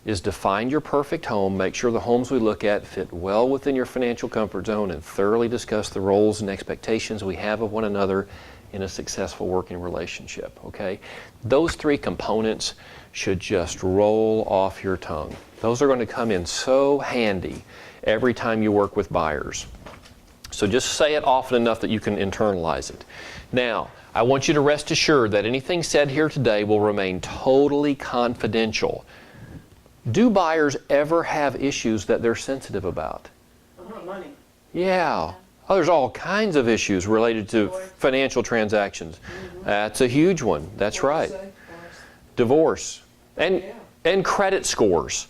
is to find your perfect home, make sure the homes we look at fit well within your financial comfort zone, and thoroughly discuss the roles and expectations we have of one another in a successful working relationship, okay? Those three components should just roll off your tongue. Those are going to come in so handy every time you work with buyers. So just say it often enough that you can internalize it. Now, I want you to rest assured that anything said here today will remain totally confidential. Do buyers ever have issues that they're sensitive about? Money. Yeah. Oh, there's all kinds of issues related to financial transactions. That's a huge one. That's right. Divorce. And credit scores.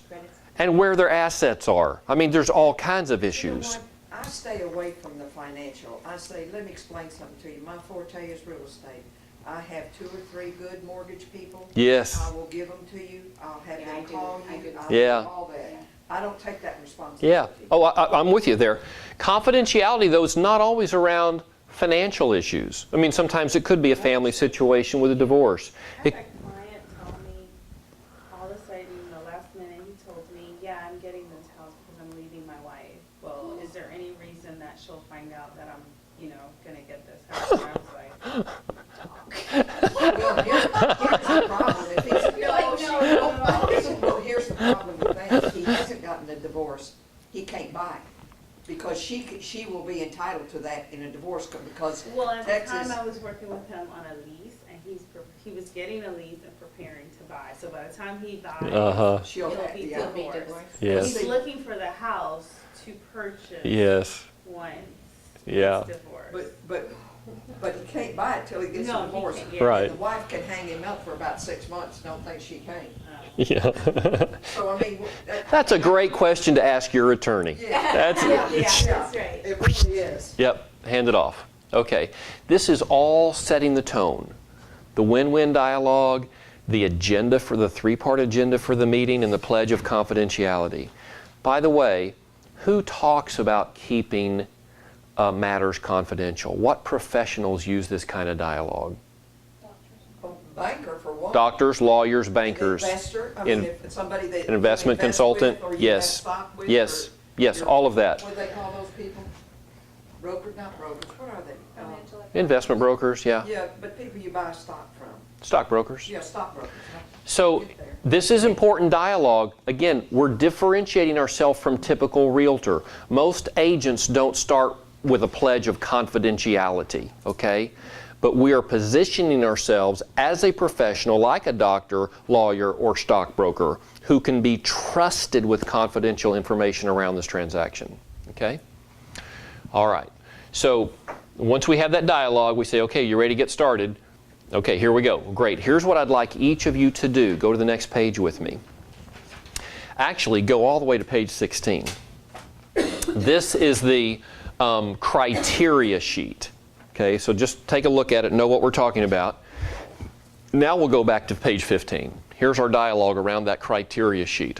And where their assets are. I mean, there's all kinds of issues. I stay away from the financial. I say, let me explain something to you. My forte is real estate. I have 2 or 3 good mortgage people. Yes. I will give them to you. I'll have them call you. I'll Yeah. do all that. I don't take that responsibility. Yeah. Oh, I'm with you there. Confidentiality, though, is not always around financial issues. I mean, sometimes it could be a family situation with a divorce. I had a client tell me, all of a sudden, the last minute, he told me, yeah, I'm getting this house because I'm leaving my wife. Well, is there any reason that she'll find out that I'm, going to get this house? And I was like, Well, here's the problem. If he's, You're like, no. Well, here's the problem with that. If he hasn't gotten a divorce, he can't buy. Because she will be entitled to that in a divorce because well, at the Texas. time I was working with him on a lease, and he was getting a lease and preparing to buy. So by the time he buys, She'll he'll have be the divorced. Yes. He's looking for the house to purchase Yes. once Yeah. he's divorced. But he can't buy it till he gets a divorce. He can't, yeah. Right. And the wife can hang him up for about 6 months. Don't think she can. Yeah. So I mean, That's a great question to ask your attorney. Yeah. That's That's right. It really is. Yep, hand it off. Okay, this is all setting the tone. The win-win dialogue, the agenda for the 3-part agenda for the meeting, and the pledge of confidentiality. By the way, who talks about keeping matters confidential? What professionals use this kind of dialogue? Banker for one. Doctors, lawyers, bankers. Investor. I mean, if it's somebody that An investment you invest consultant. with or you have Yes. stock with Yes. or Yes. you're- All of that. What do they call those people? Brokers, not brokers. What are they? Investment brokers. Yeah. Yeah, but people you buy stock from. Stockbrokers. Yeah, stockbrokers. So this is important dialogue. Again, we're differentiating ourselves from typical realtor. Most agents don't start with a pledge of confidentiality, okay? But we are positioning ourselves as a professional like a doctor, lawyer, or stockbroker who can be trusted with confidential information around this transaction, okay? All right. So once we have that dialogue, we say, okay, you ready to get started? Okay, here we go. Great. Here's what I'd like each of you to do. Go to the next page with me. Actually, go all the way to page 16. This is the criteria sheet. Okay, so just take a look at it, know what we're talking about. Now we'll go back to page 15. Here's our dialogue around that criteria sheet.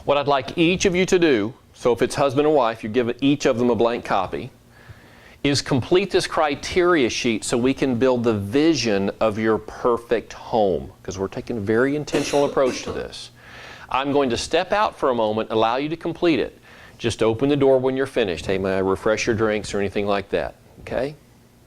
What I'd like each of you to do, so if it's husband and wife, you give each of them a blank copy, is complete this criteria sheet so we can build the vision of your perfect home, because we're taking a very intentional approach to this. I'm going to step out for a moment, allow you to complete it. Just open the door when you're finished. Hey, may I refresh your drinks or anything like that? Okay?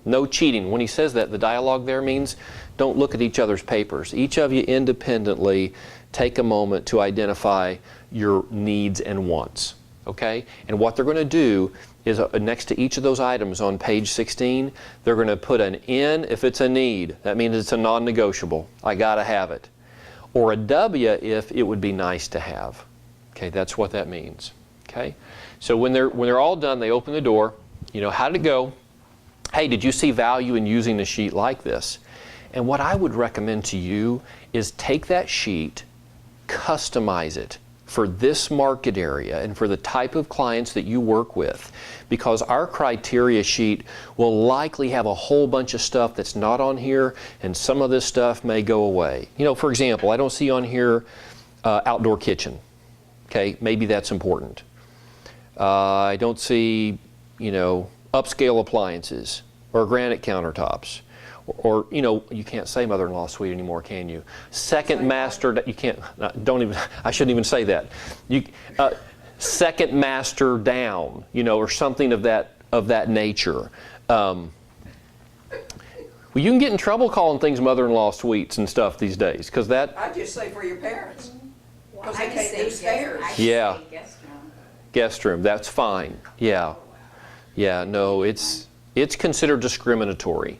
No cheating. When he says that, the dialogue there means don't look at each other's papers. Each of you independently take a moment to identify your needs and wants. Okay? And what they're going to do is next to each of those items on page 16, they're going to put an N if it's a need. That means it's a non-negotiable. I got to have it. Or a W if it would be nice to have. Okay, that's what that means. Okay? So when they're all done, they open the door. You know, how did it go? Hey, did you see value in using a sheet like this? And what I would recommend to you is take that sheet, customize it for this market area and for the type of clients that you work with, because our criteria sheet will likely have a whole bunch of stuff that's not on here, and some of this stuff may go away. You know, for example, I don't see on here outdoor kitchen. Okay, maybe that's important. I don't see, you know, upscale appliances or granite countertops or you can't say mother-in-law suite anymore, can you? Second master, you can't, don't even, I shouldn't even say that. Second master down, or something of that nature. Well, you can get in trouble calling things mother-in-law suites and stuff these days, because that. I just say for your parents, because they I just can't do say stairs. Yeah. guest room. Guest room, that's fine. Yeah. Yeah, no, it's considered discriminatory.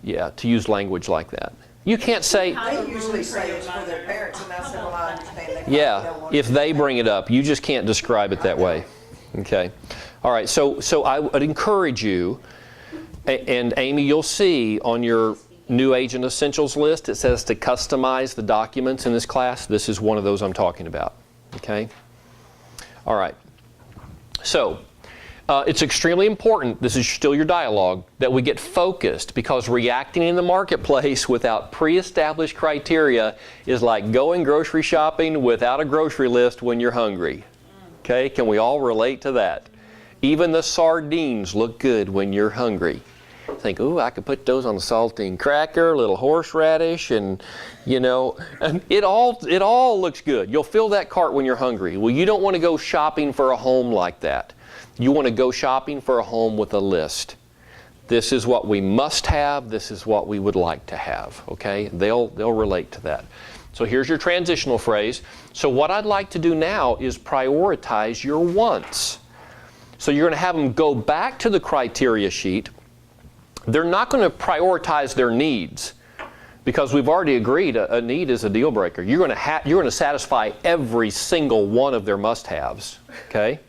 Yeah, to use language like that. You can't say, They usually say it's for their parents, and I said, well, I understand they probably yeah, don't want if to they do that. bring it up, you just can't describe it that way. Okay. All right, so I would encourage you, and Amy, you'll see on your new agent essentials list, it says to customize the documents in this class. This is one of those I'm talking about. Okay? All right. So, it's extremely important, this is still your dialogue, that we get focused, because reacting in the marketplace without pre-established criteria is like going grocery shopping without a grocery list when you're hungry. Okay? Can we all relate to that? Even the sardines look good when you're hungry. Think, ooh, I could put those on a saltine cracker, a little horseradish, and and it all looks good. You'll fill that cart when you're hungry. Well, you don't want to go shopping for a home like that. You want to go shopping for a home with a list. This is what we must have. This is what we would like to have. Okay? They'll relate to that. So here's your transitional phrase. So what I'd like to do now is prioritize your wants. So you're going to have them go back to the criteria sheet. They're not going to prioritize their needs, because we've already agreed a need is a deal breaker. You're going to satisfy every single one of their must-haves. Okay?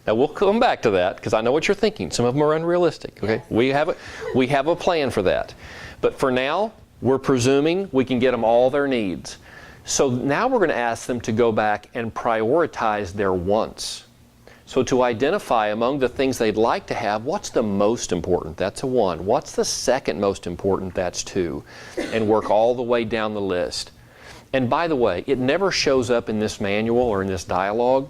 Now we'll come back to that, because I know what you're thinking. Some of them are unrealistic. Okay? We have a plan for that. But for now, we're presuming we can get them all their needs. So now we're going to ask them to go back and prioritize their wants. So to identify among the things they'd like to have, what's the most important? That's a 1. What's the second most important? That's 2. And work all the way down the list. And by the way, it never shows up in this manual or in this dialogue,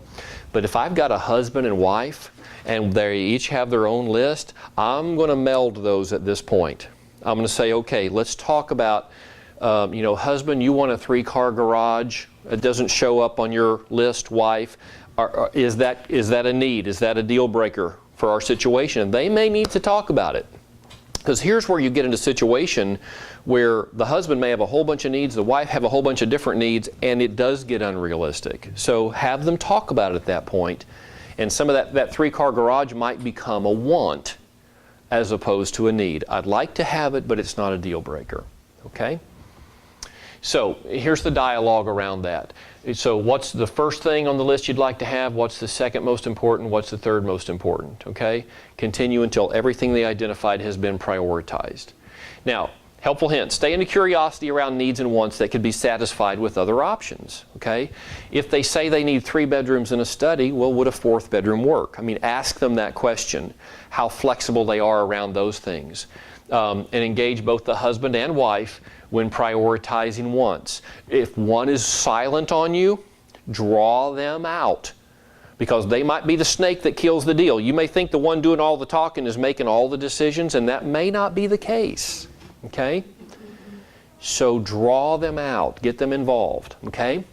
but if I've got a husband and wife and they each have their own list, I'm going to meld those at this point. I'm going to say, okay, let's talk about, husband, you want a 3-car garage. It doesn't show up on your list, wife. Is that a need? Is that a deal breaker for our situation? And they may need to talk about it. Because here's where you get into a situation where the husband may have a whole bunch of needs, the wife have a whole bunch of different needs, and it does get unrealistic. So have them talk about it at that point. And some of that 3-car garage might become a want as opposed to a need. I'd like to have it, but it's not a deal breaker. Okay? So here's the dialogue around that. So what's the first thing on the list you'd like to have? What's the second most important? What's the third most important? Okay? Continue until everything they identified has been prioritized. Now, helpful hint, stay into curiosity around needs and wants that could be satisfied with other options. Okay? If they say they need 3 bedrooms and a study, well, would a 4th bedroom work? I mean, ask them that question, how flexible they are around those things. And engage both the husband and wife when prioritizing wants. If one is silent on you, draw them out, because they might be the snake that kills the deal. You may think the one doing all the talking is making all the decisions, and that may not be the case. Okay? So draw them out, get them involved. Okay?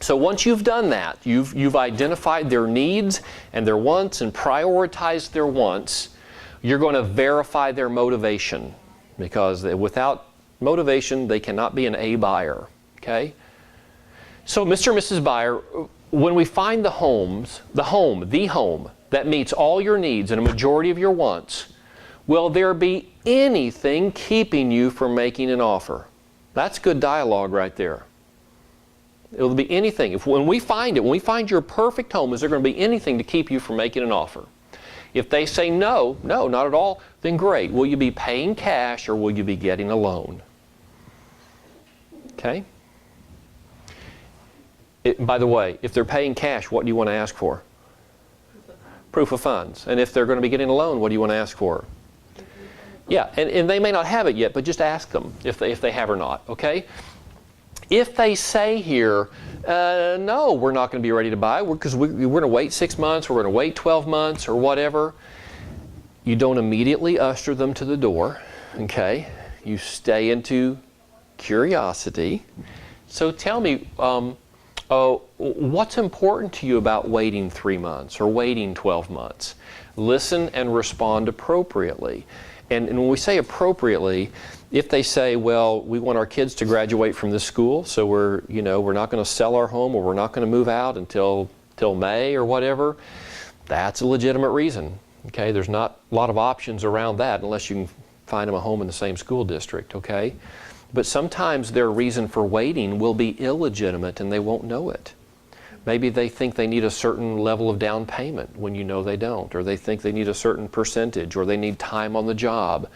So once you've done that, you've identified their needs and their wants and prioritized their wants, you're going to verify their motivation, because without motivation, they cannot be an A buyer. Okay? So Mr. and Mrs. Buyer, when we find the home that meets all your needs and a majority of your wants, will there be anything keeping you from making an offer? That's good dialogue right there. It'll be anything. When we find your perfect home, is there going to be anything to keep you from making an offer? If they say no, not at all, then great. Will you be paying cash or will you be getting a loan? Okay? By the way, if they're paying cash, what do you want to ask for? Proof of funds. And if they're going to be getting a loan, what do you want to ask for? Yeah, and they may not have it yet, but just ask them if they have or not, okay? If they say here, no, we're not going to be ready to buy because we're going to wait 6 months, we're going to wait 12 months or whatever, you don't immediately usher them to the door, okay? You stay into curiosity. So tell me, what's important to you about waiting 3 months or waiting 12 months? Listen and respond appropriately. And when we say appropriately, if they say, well, we want our kids to graduate from this school, so we're not going to sell our home or we're not going to move out until May or whatever, that's a legitimate reason. Okay, there's not a lot of options around that unless you can find them a home in the same school district, okay? But sometimes their reason for waiting will be illegitimate and they won't know it. Maybe they think they need a certain level of down payment when you know they don't, or they think they need a certain percentage, or they need time on the job.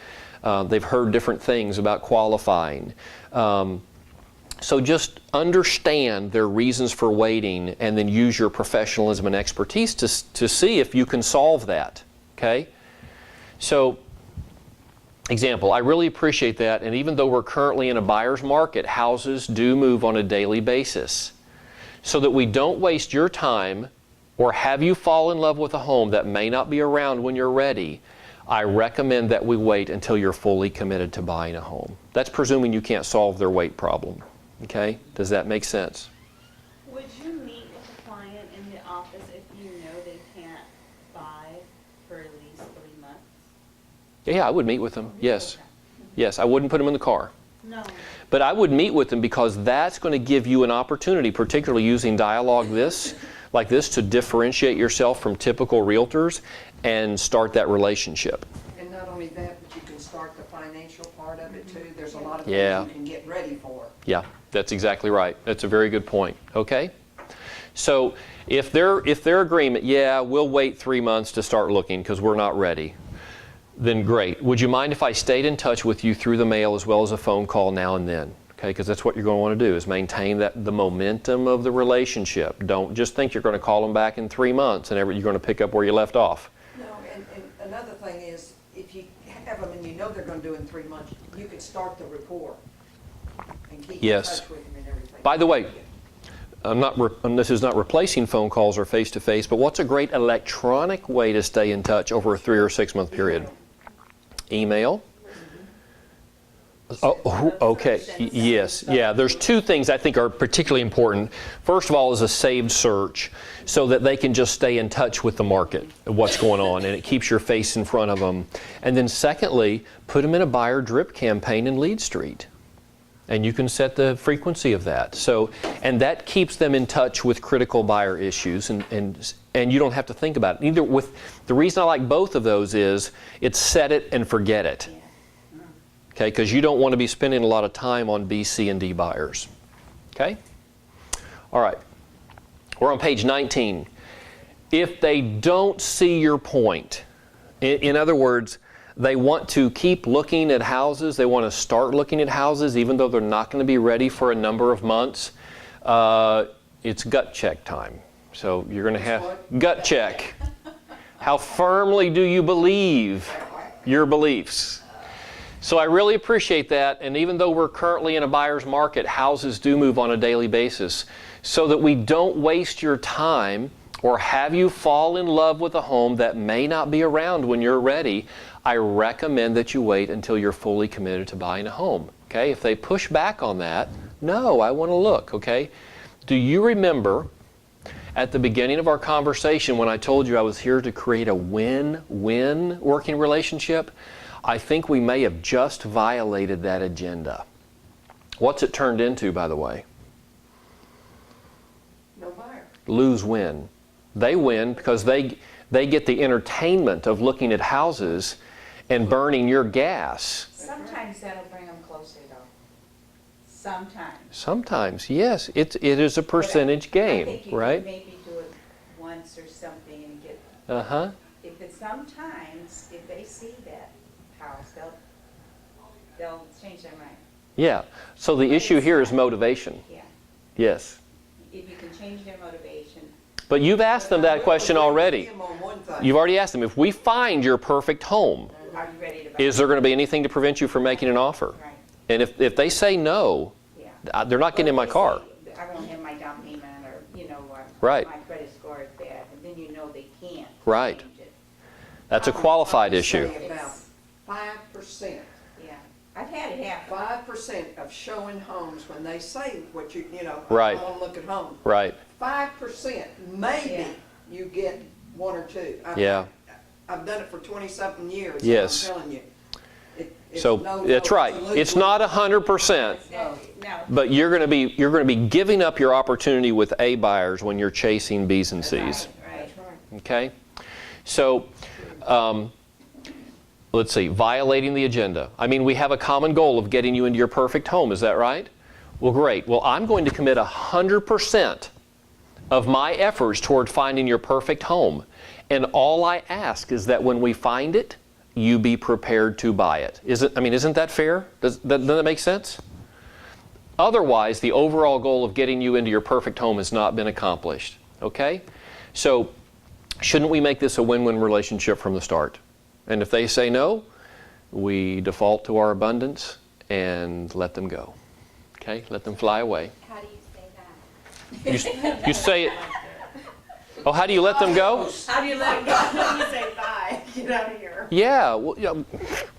They've heard different things about qualifying. So just understand their reasons for waiting and then use your professionalism and expertise to see if you can solve that, okay? So, example, I really appreciate that, and even though we're currently in a buyer's market, houses do move on a daily basis. So that we don't waste your time or have you fall in love with a home that may not be around when you're ready, I recommend that we wait until you're fully committed to buying a home. That's presuming you can't solve their wait problem. Okay? Does that make sense? Would you meet with a client in the office if you know they can't buy for at least 3 months? Yeah, I would meet with them. Yes. Yes, I wouldn't put them in the car. No. But I would meet with them because that's going to give you an opportunity, particularly using dialogue like this, to differentiate yourself from typical realtors and start that relationship. And not only that, but you can start the financial part of it too. There's a lot of Yeah. things you can get ready for. Yeah, that's exactly right. That's a very good point. Okay? So if their agreement, yeah, we'll wait 3 months to start looking because we're not ready, then great. Would you mind if I stayed in touch with you through the mail as well as a phone call now and then? Okay, because that's what you're going to want to do, is maintain the momentum of the relationship. Don't just think you're going to call them back in 3 months and you're going to pick up where you left off. No, and another thing is, if you have them and you know they're going to do in 3 months, you can start the rapport and keep in Yes. touch with them and everything. By the way, this is not replacing phone calls or face-to-face, but what's a great electronic way to stay in touch over a 3 or 6 month period? Email. Oh, okay. Yes. Yeah. There's 2 things I think are particularly important. First of all is a saved search so that they can just stay in touch with the market, what's going on, and it keeps your face in front of them. And then secondly, put them in a buyer drip campaign in Lead Street. And you can set the frequency of that. So, and that keeps them in touch with critical buyer issues, and you don't have to think about it. The reason I like both of those is it's set it and forget it. Okay, because you don't want to be spending a lot of time on B, C, and D buyers. Okay? All right. We're on page 19. If they don't see your point, in other words, they want to keep looking at houses, they want to start looking at houses even though they're not going to be ready for a number of months, it's gut check time. So you're going to have gut check. How firmly do you believe your beliefs? So I really appreciate that, and even though we're currently in a buyer's market, houses do move on a daily basis. So that we don't waste your time or have you fall in love with a home that may not be around when you're ready, I recommend that you wait until you're fully committed to buying a home. Okay? If they push back on that, no, I want to look, okay? Do you remember at the beginning of our conversation when I told you I was here to create a win-win working relationship? I think we may have just violated that agenda. What's it turned into, by the way? No buyer. Lose-win. They win because they get the entertainment of looking at houses and burning your gas. Sometimes that'll bring them closer, though. Sometimes. Sometimes, yes. It is a percentage game, I think you right? could maybe do it once or something and get. Uh-huh. Sometimes if they see that house, they'll change their mind. Yeah. So the issue here is motivation. Yeah. Yes. If you can change their motivation. But you've asked them that question already. Him on one thing. You've already asked them, if we find your perfect home, Are you ready to buy? is there going to be anything to prevent you from making an offer? Right. And if they say no, Yeah. they're not getting in my car. I won't have my down payment, or Right. my credit score is bad, and then you know they can't Right. change it. That's a qualified issue. Say about 5%. Yeah. I've had it happen. 5% of showing homes, when they say what you know, Right. I want to look at home. Right. 5%, maybe Yeah. you get one or two. Yeah. I've done it for 20-something years. Yes. I'm telling you. It's So no, that's no, right. a It's lose-lose. not 100%, No, but you're going to be giving up your opportunity with A buyers when you're chasing B's and C's. right. That's right. Okay? So, let's see, violating the agenda. I mean, we have a common goal of getting you into your perfect home, is that right? Well, great. Well, I'm going to commit 100% of my efforts toward finding your perfect home. And all I ask is that when we find it, you be prepared to buy it. Isn't that fair? Doesn't that make sense? Otherwise, the overall goal of getting you into your perfect home has not been accomplished. Okay? So, shouldn't we make this a win-win relationship from the start? And if they say no, we default to our abundance and let them go. Okay? Let them fly away. How do you say that? You say it. Oh, how do you let them go? How do you let them go? You say bye, get out of here. Yeah, well,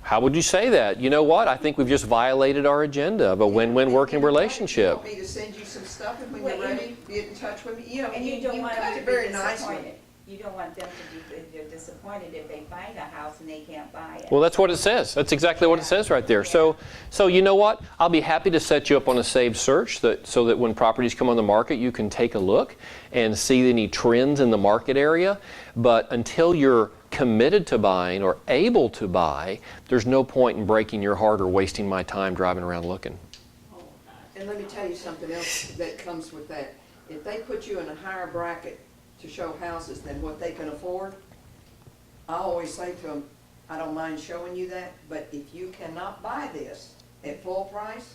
how would you say that? You know what? I think we've just violated our agenda of a win-win working You relationship. want me to send you some stuff, and when Well, you're ready, be in touch with me. You know, And you don't want cut them it to very be nicely. disappointed. You don't want them to be they're disappointed if they find a house and they can't buy it. Well, that's what it says. That's exactly what it says right there. So you know what? I'll be happy to set you up on a saved search so that when properties come on the market, you can take a look and see any trends in the market area. But until you're committed to buying or able to buy, there's no point in breaking your heart or wasting my time driving around looking. And let me tell you something else that comes with that. If they put you in a higher bracket to show houses than what they can afford, I always say to them, I don't mind showing you that, but if you cannot buy this at full price,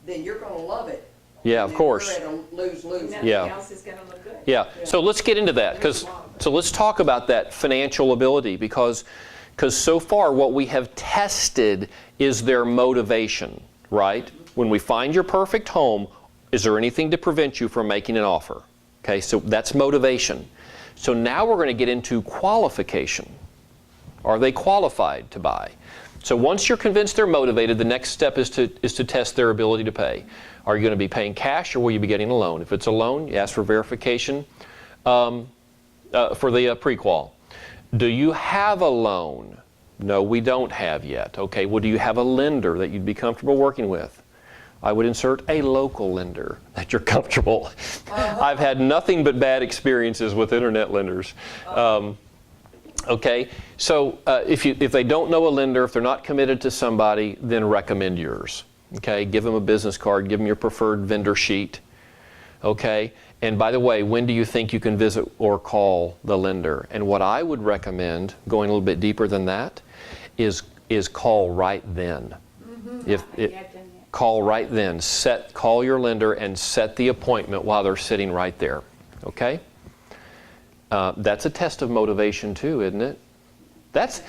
then you're gonna love it. Yeah, And of course. You're at a lose-lose. Nothing Yeah. else is gonna look good. Yeah. So let's get into that so let's talk about that financial ability because so far what we have tested is their motivation, right? When we find your perfect home, is there anything to prevent you from making an offer? Okay, so that's motivation. So now we're going to get into qualification. Are they qualified to buy? So once you're convinced they're motivated, the next step is to test their ability to pay. Are you going to be paying cash or will you be getting a loan? If it's a loan, you ask for verification for the pre-qual. Do you have a loan? No, we don't have yet. Okay, well, do you have a lender that you'd be comfortable working with? I would insert a local lender that you're comfortable. I've had nothing but bad experiences with internet lenders. Okay, so if they don't know a lender, if they're not committed to somebody, then recommend yours. Okay, give them a business card, give them your preferred vendor sheet. Okay, and by the way, when do you think you can visit or call the lender? And what I would recommend, going a little bit deeper than that, is call right then. Call right then. Call your lender and set the appointment while they're sitting right there. Okay? That's a test of motivation too, isn't it? That's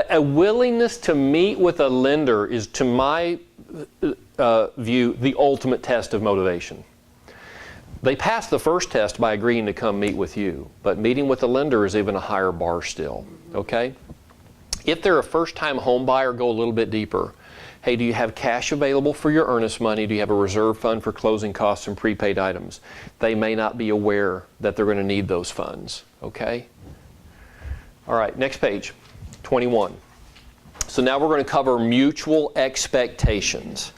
a willingness to meet with a lender is, to my view, the ultimate test of motivation. They pass the first test by agreeing to come meet with you, but meeting with a lender is even a higher bar still. Okay? If they're a first-time home buyer, go a little bit deeper. Hey, do you have cash available for your earnest money? Do you have a reserve fund for closing costs and prepaid items? They may not be aware that they're going to need those funds, okay? All right, next page, 21. So now we're going to cover mutual expectations.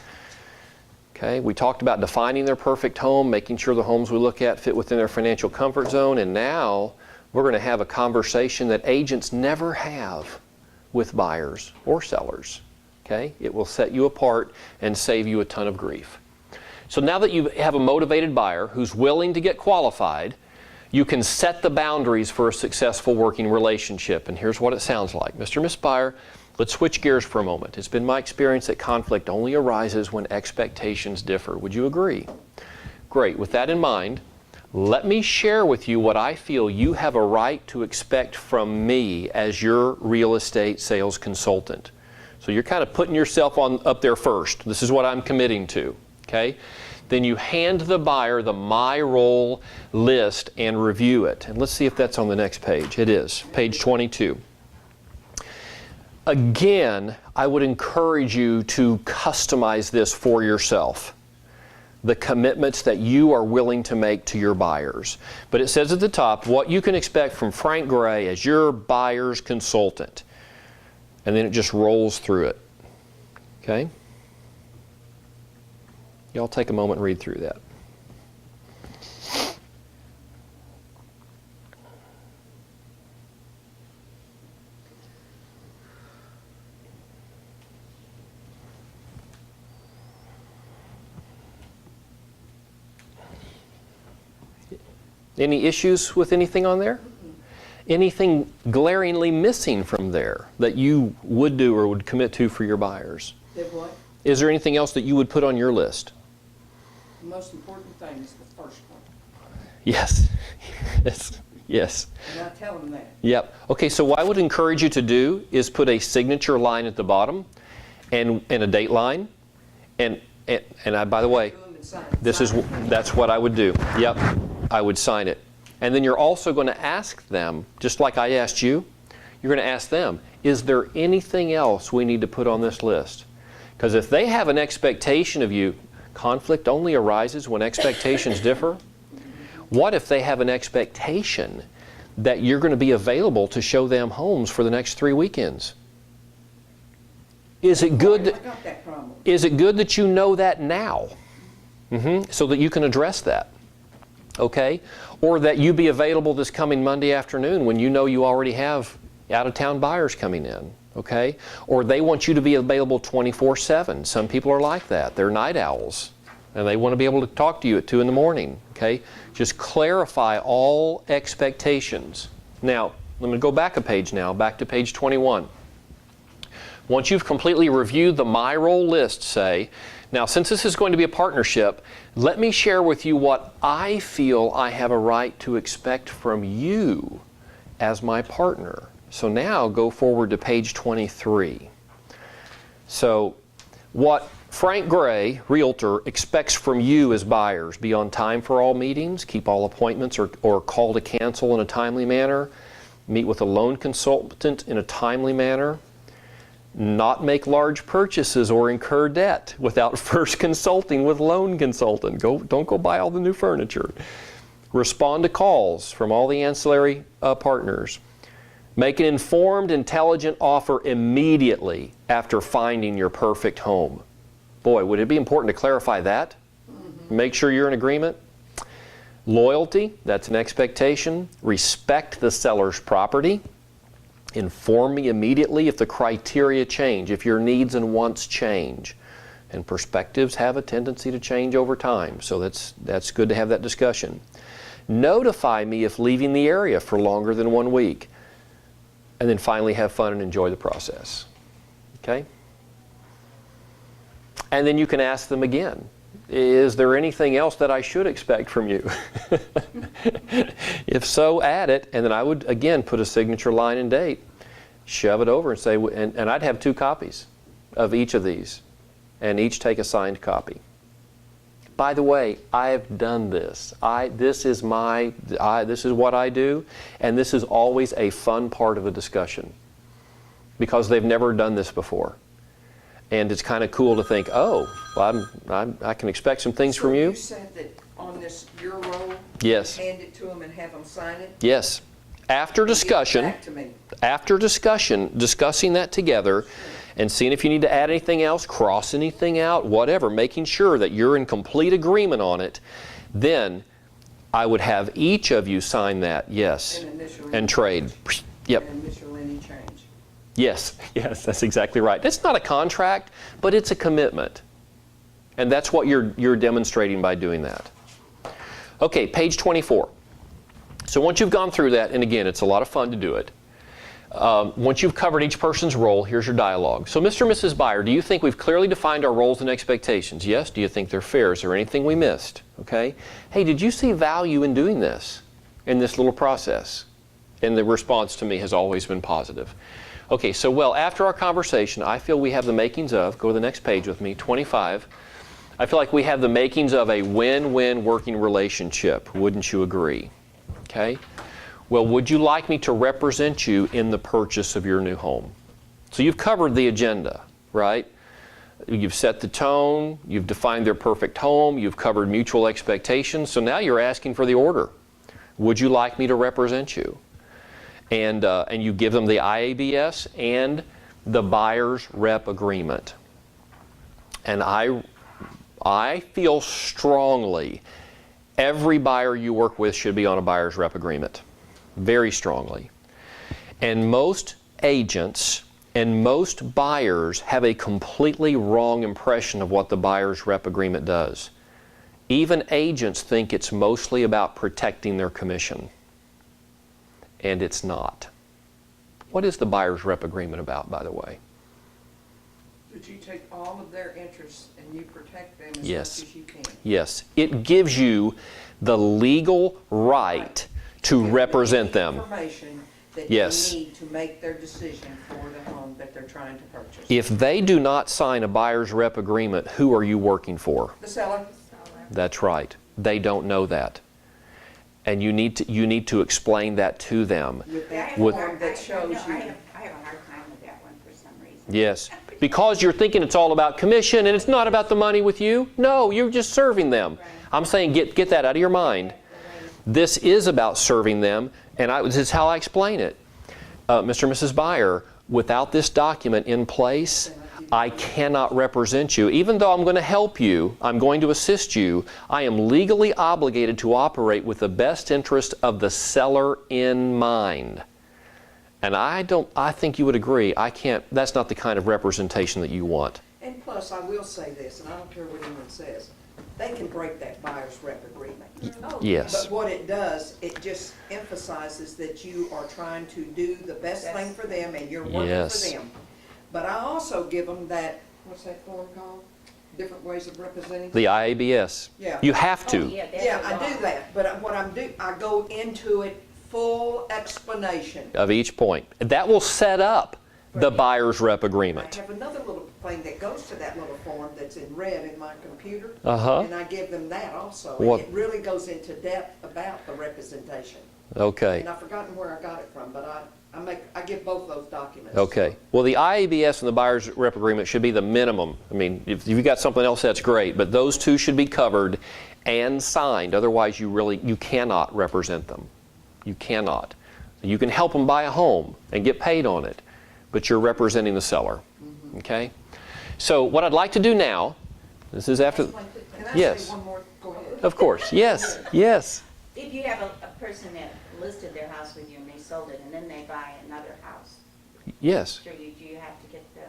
Okay, we talked about defining their perfect home, making sure the homes we look at fit within their financial comfort zone, and now we're going to have a conversation that agents never have with buyers or sellers. Okay? It will set you apart and save you a ton of grief. So now that you have a motivated buyer who's willing to get qualified, you can set the boundaries for a successful working relationship. And here's what it sounds like. Mr. and Ms. Buyer, let's switch gears for a moment. It's been my experience that conflict only arises when expectations differ. Would you agree? Great. With that in mind, let me share with you what I feel you have a right to expect from me as your real estate sales consultant. So you're kind of putting yourself up there first. This is what I'm committing to, okay? Then you hand the buyer the My Role list and review it. And let's see if that's on the next page. It is, page 22. Again, I would encourage you to customize this for yourself. The commitments that you are willing to make to your buyers. But it says at the top what you can expect from Frank Gray as your buyer's consultant. And then it just rolls through it. Okay? Y'all take a moment and read through that. Any issues with anything on there? Anything glaringly missing from there that you would do or would commit to for your buyers? Did what? Is there anything else that you would put on your list? The most important thing is the first one. Yes. Yes. Yes. And I tell them that. Yep. Okay, so what I would encourage you to do is put a signature line at the bottom and a date line. And I, by the way, Do them and sign it. that's what I would do. Yep. I would sign it. And then you're also going to ask them, just like I asked you, you're going to ask them, is there anything else we need to put on this list? Because if they have an expectation of you, conflict only arises when expectations differ. What if they have an expectation that you're going to be available to show them homes for the next 3 weekends? Is it good I got that problem. is it good that you know that now? So that you can address that. Okay? Or that you be available this coming Monday afternoon when you know you already have out-of-town buyers coming in. Okay? Or they want you to be available 24/7. Some people are like that. They're night owls. And they want to be able to talk to you at 2 in the morning. Okay? Just clarify all expectations. Now, let me go back a page now, back to page 21. Once you've completely reviewed the My Role list, say, now since this is going to be a partnership, let me share with you what I feel I have a right to expect from you as my partner. So now go forward to page 23. So what Frank Gray, Realtor, expects from you as buyers: be on time for all meetings, keep all appointments or call to cancel in a timely manner, meet with a loan consultant in a timely manner, not make large purchases or incur debt without first consulting with loan consultant. Don't go buy all the new furniture. Respond to calls from all the ancillary partners. Make an informed, intelligent offer immediately after finding your perfect home. Boy, would it be important to clarify that? Make sure you're in agreement. Loyalty, that's an expectation. Respect the seller's property. Inform me immediately if the criteria change, if your needs and wants change. And perspectives have a tendency to change over time, so that's good to have that discussion. Notify me if leaving the area for longer than 1 week. And then finally, have fun and enjoy the process. Okay? And then you can ask them again, is there anything else that I should expect from you? If so, add it, and then I would, again, put a signature line and date, shove it over and say, and I'd have 2 copies of each of these, and each take a signed copy. By the way, I've done this. This is what I do, and this is always a fun part of a discussion because they've never done this before. And it's kind of cool to think, oh, well, I can expect some things from you. You said that on this, your role, Yes. hand it to them and have them sign it? Yes. After discussion, Give it back to me. after discussing that together and seeing if you need to add anything else, cross anything out, whatever, making sure that you're in complete agreement on it, then I would have each of you sign that, yes, And initial and trade. Yep. And initial any change. Yes, that's exactly right. It's not a contract, but it's a commitment. And that's what you're demonstrating by doing that. Okay, page 24. So once you've gone through that, and again, it's a lot of fun to do it, once you've covered each person's role, here's your dialogue. So Mr. and Mrs. Buyer, do you think we've clearly defined our roles and expectations? Yes. Do you think they're fair? Is there anything we missed? Okay. Hey, did you see value in doing this, in this little process? And the response to me has always been positive. Okay, so well, after our conversation, I feel we have the makings of, go to the next page with me, 25. I feel like we have the makings of a win-win working relationship. Wouldn't you agree? Okay. Well, would you like me to represent you in the purchase of your new home? So you've covered the agenda, right? You've set the tone, you've defined their perfect home, you've covered mutual expectations, so now you're asking for the order. Would you like me to represent you? And you give them the IABS and the buyer's rep agreement. And I feel strongly every buyer you work with should be on a buyer's rep agreement. Very strongly. And most agents and most buyers have a completely wrong impression of what the buyer's rep agreement does. Even agents think it's mostly about protecting their commission. And it's not. What is the buyer's rep agreement about, by the way? That you take all of their interests and you protect them as Yes. much as you can. Yes. It gives you the legal right to represent them. Information that Yes. they need to make their decision for the home that they're trying to purchase. If they do not sign a buyer's rep agreement, who are you working for? The seller, That's right. They don't know that. And you need to explain that to them. with I that have a With- form hard- that shows I you. have a hard time with that one for some reason. Yes. Because you're thinking it's all about commission and it's not about the money with you. No, you're just serving them. I'm saying get that out of your mind. This is about serving them, and this is how I explain it. Mr. and Mrs. Buyer, without this document in place, I cannot represent you. Even though I'm going to help you, I'm going to assist you, I am legally obligated to operate with the best interest of the seller in mind. And I think you would agree, that's not the kind of representation that you want. And plus, I will say this, and I don't care what anyone says, they can break that buyer's rep agreement. Yes. But what it does, it just emphasizes that you are trying to do the best thing for them and you're working Yes. for them. But I also give them that, what's that form called? Different ways of representing? The IABS. Yeah. You have Oh, to. yeah, that's Yeah, a I law. do that, but what I go into it full explanation. Of each point. That will set up the buyer's rep I agreement. have another little thing that goes to that little form that's in red in my computer. Uh-huh. And I give them that also. What- And it really goes into depth about the representation. Okay. And I've forgotten where I got it from, but I give both those documents. Okay. Well, the IABS and the buyer's rep agreement should be the minimum. I mean, if you've got something else, that's great, but those two should be covered and signed. Otherwise, you cannot represent them. You cannot. You can help them buy a home and get paid on it, but you're representing the seller. Okay? So what I'd like to do now, this is after, Can I Yes. say one more? Go ahead. of course, yes, yes. If you have a person that listed their house with you and they sold it and then they buy another house, Yes, do you have to get the,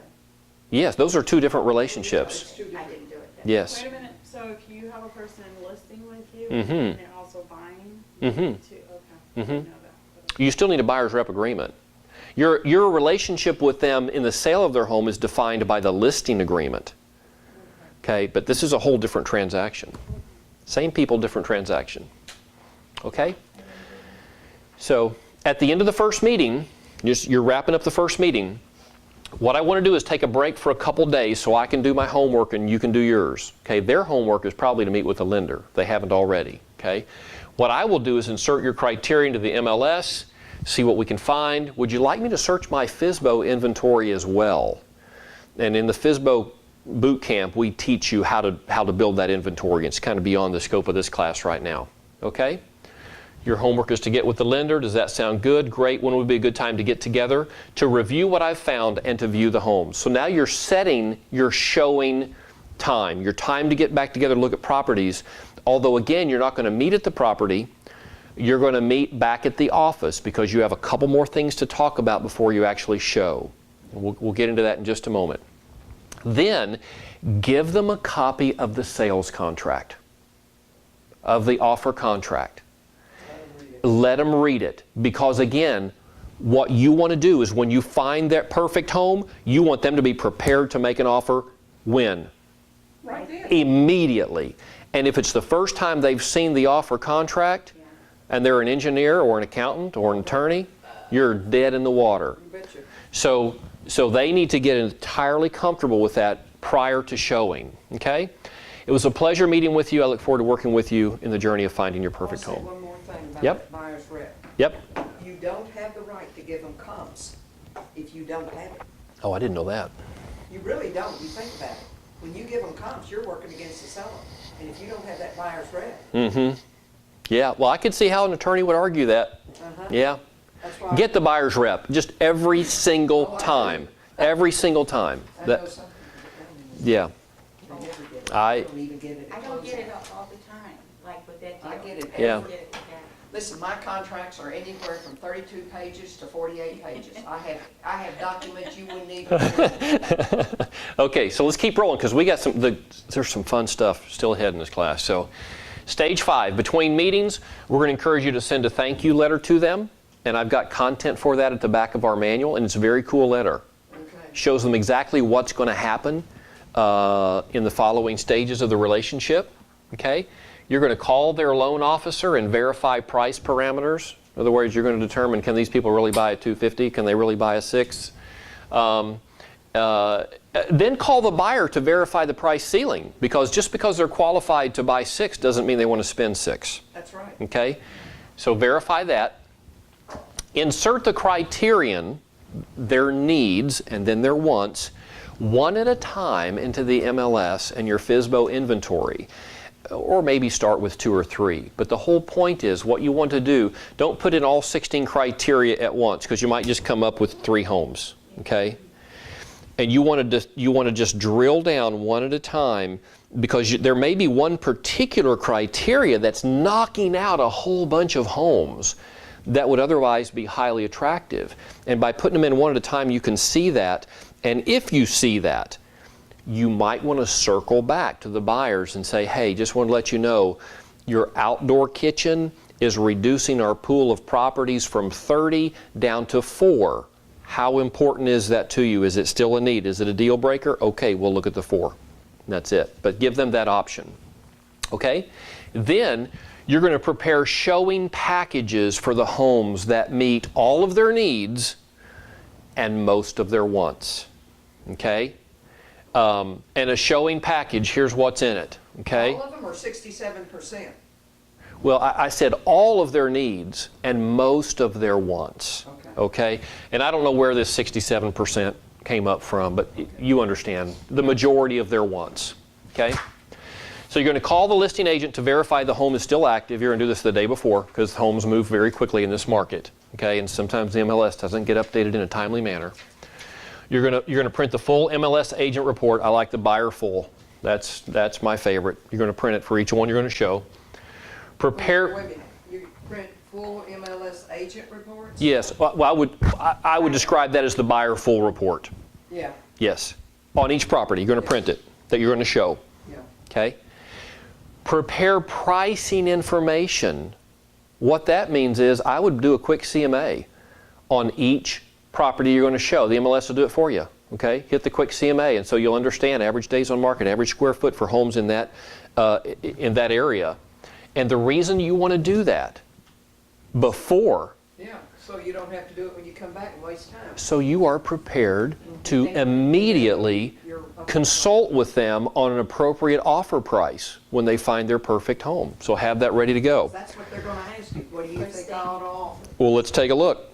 yes, those are two different relationships. It's two I different. didn't do it then. Yes. Wait a minute, so if you have a person listing with you Mhm. and they're also buying, Mhm. too, okay, I Mhm. didn't know that. You still need a buyer's rep agreement. Your relationship with them in the sale of their home is defined by the listing agreement. Okay, but this is a whole different transaction. Same people, different transaction. Okay? So at the end of the first meeting, you're wrapping up the first meeting. What I want to do is take a break for a couple days so I can do my homework and you can do yours. Okay, their homework is probably to meet with the lender. They haven't already. Okay, what I will do is insert your criteria into the MLS, see what we can find. Would you like me to search my FSBO inventory as well? And in the FSBO boot camp, we teach you how to build that inventory. It's kind of beyond the scope of this class right now. Okay? Your homework is to get with the lender. Does that sound good? Great. When would be a good time to get together to review what I've found and to view the home? So now you're setting your showing time, your time to get back together and look at properties. Although again, you're not going to meet at the property. You're going to meet back at the office because you have a couple more things to talk about before you actually show. We'll get into that in just a moment. Then give them a copy of the sales contract, of the offer contract. Let them read it, because again, what you want to do is when you find that perfect home, you want them to be prepared to make an offer when? Right then. Immediately. And if it's the first time they've seen the offer contract and they're an engineer or an accountant or an attorney, you're dead in the water. You betcha. So they need to get entirely comfortable with that prior to showing. Okay? It was a pleasure meeting with you. I look forward to working with you in the journey of finding your perfect I'll say home. one more thing about Yep. that buyer's rep. Yep. You don't have the right to give them comps if you don't have it. Oh, I didn't know that. You really don't. You think about it. When you give them comps, you're working against the seller. And if you don't have that buyer's rep, Mm-hmm. Yeah, well, I could see how an attorney would argue that. Yeah. that's why. Get the buyer's rep just every single time. Every single time. I know That, some people yeah. don't never get it. I- don't even get it. I don't get it all the time, like with that deal. I get it. Yeah. Get it, yeah. Listen, my contracts are anywhere from 32 pages to 48 pages. I have documents you wouldn't even. Okay, so let's keep rolling because we got there's some fun stuff still ahead in this class. So, stage 5, between meetings, we're going to encourage you to send a thank you letter to them. And I've got content for that at the back of our manual, and it's a very cool letter. Okay. Shows them exactly what's going to happen in the following stages of the relationship. Okay? You're going to call their loan officer and verify price parameters. In other words, you're going to determine, can these people really buy a 250? Can they really buy a 6? Then call the buyer to verify the price ceiling, because just because they're qualified to buy 6 doesn't mean they want to spend 6. That's right. Okay? So verify that. Insert the criterion, their needs and then their wants, one at a time into the MLS and your FSBO inventory. Or maybe start with 2 or 3. But the whole point is, what you want to do, don't put in all 16 criteria at once, because you might just come up with 3 homes. Okay? And you want to just drill down one at a time, because there may be one particular criteria that's knocking out a whole bunch of homes that would otherwise be highly attractive. And by putting them in one at a time, you can see that. And if you see that, you might want to circle back to the buyers and say, hey, just want to let you know, your outdoor kitchen is reducing our pool of properties from 30 down to 4. How important is that to you? Is it still a need? Is it a deal breaker? Okay, we'll look at the 4. That's it. But give them that option. Okay? Then you're going to prepare showing packages for the homes that meet all of their needs and most of their wants. Okay? And a showing package, here's what's in it. Okay? All of them are 67%. Well, I said all of their needs and most of their wants. Okay? And I don't know where this 67% came up from, but you understand. The majority of their wants. Okay? So you're going to call the listing agent to verify the home is still active. You're going to do this the day before, because homes move very quickly in this market. Okay? And sometimes the MLS doesn't get updated in a timely manner. You're going to print the full MLS agent report. I like the buyer full. That's my favorite. You're going to print it for each one you're going to show. Prepare. Wait a minute. You print full MLS agent reports? Yes. Well, I would describe that as the buyer full report. Yeah. Yes. On each property, you're going to print it that you're going to show. Yeah. Okay? Prepare pricing information. What that means is I would do a quick CMA on each property you're going to show. The MLS will do it for you. Okay? Hit the quick CMA, and so you'll understand average days on market, average square foot for homes in that area. And the reason you want to do that before, Yeah. So you don't have to do it when you come back and waste time. so you are prepared to immediately consult with them on an appropriate offer price when they find their perfect home. So have that ready to go. That's what they're going to ask you. What do you think I ought to offer? Well, let's take a look.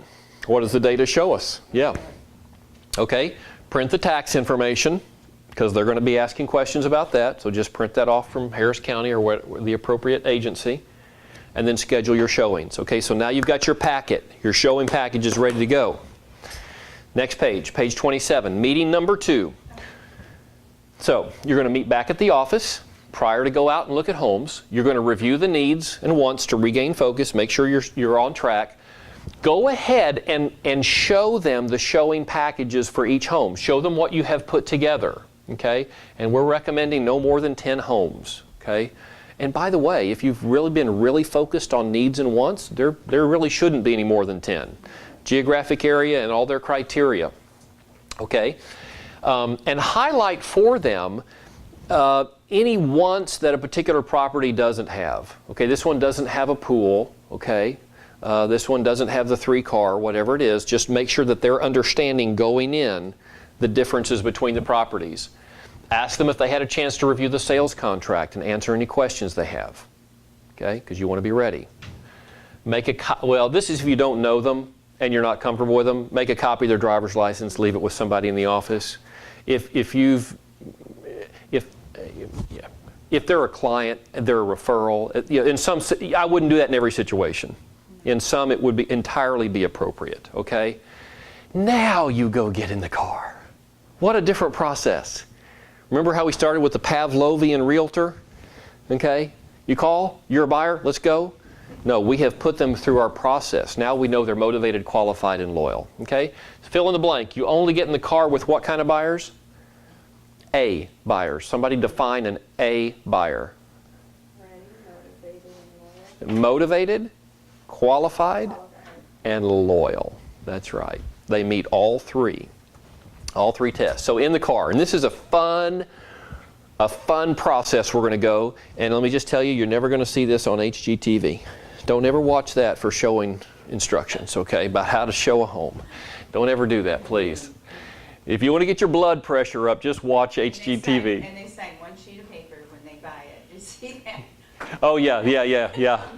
What does the data show us? Yeah. Okay. Print the tax information, because they're going to be asking questions about that. So just print that off from Harris County or the appropriate agency, and then schedule your showings. Okay, so now you've got your packet. Your showing package is ready to go. Next page, page 27, meeting number 2. So you're going to meet back at the office prior to go out and look at homes. You're going to review the needs and wants to regain focus, make sure you're on track. Go ahead and show them the showing packages for each home. Show them what you have put together. Okay? And we're recommending no more than 10 homes. Okay? And by the way, if you've really been really focused on needs and wants, there really shouldn't be any more than 10. Geographic area and all their criteria. Okay? And highlight for them any wants that a particular property doesn't have. Okay, this one doesn't have a pool. Okay? This one doesn't have the 3-car, whatever it is. Just make sure that they're understanding going in the differences between the properties. Ask them if they had a chance to review the sales contract and answer any questions they have. Okay? Because you want to be ready. Well, this is if you don't know them. and you're not comfortable with them, make a copy of their driver's license, leave it with somebody in the office. If they're a client, they're a referral. In some, I wouldn't do that in every situation. In some, it would entirely be appropriate. Okay. Now you go get in the car. What a different process. Remember how we started with the Pavlovian realtor? Okay. You call, you're a buyer, let's go. No, we have put them through our process. Now we know they're motivated, qualified, and loyal. Okay? Fill in the blank. You only get in the car with what kind of buyers? A buyers. Somebody define an A buyer. Ready, motivated, and loyal. Motivated, qualified, and loyal. That's right. They meet all three tests. So in the car, and this is a fun process we're going to go. And let me just tell you, you're never going to see this on HGTV. Don't ever watch that for showing instructions, okay, about how to show a home. Don't ever do that, please. If you want to get your blood pressure up, just watch HGTV. And they sign one sheet of paper when they buy it. You see that? Oh, yeah.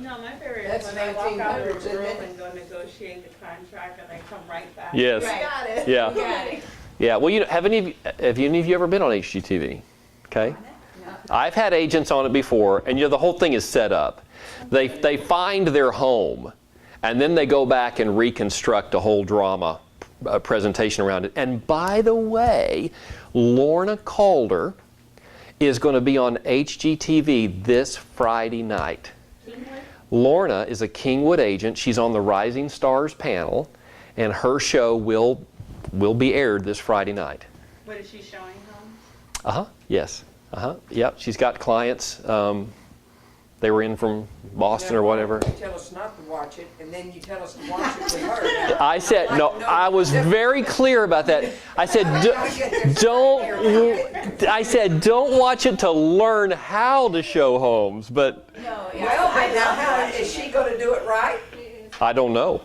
No, my favorite That's is when they walk out of 1900s, the room isn't it? and go negotiate the contract and they come right back. Yes. You got it. Yeah. You got it. Yeah, well, have any of you ever been on HGTV? Okay. I've had agents on it before, and the whole thing is set up. They find their home, and then they go back and reconstruct a whole drama presentation around it. And by the way, Lorna Calder is going to be on HGTV this Friday night. Kingwood? Lorna is a Kingwood agent. She's on the Rising Stars panel, and her show will be aired this Friday night. What is she showing homes? Yes. Yep. She's got clients. They were in from Boston or whatever. You tell us not to watch it, and then you tell us to watch it with her. I said, no, I was very clear about that. I said, don't watch it to learn how to show homes, but No, yeah. Well, but now how is she going to do it right? I don't know.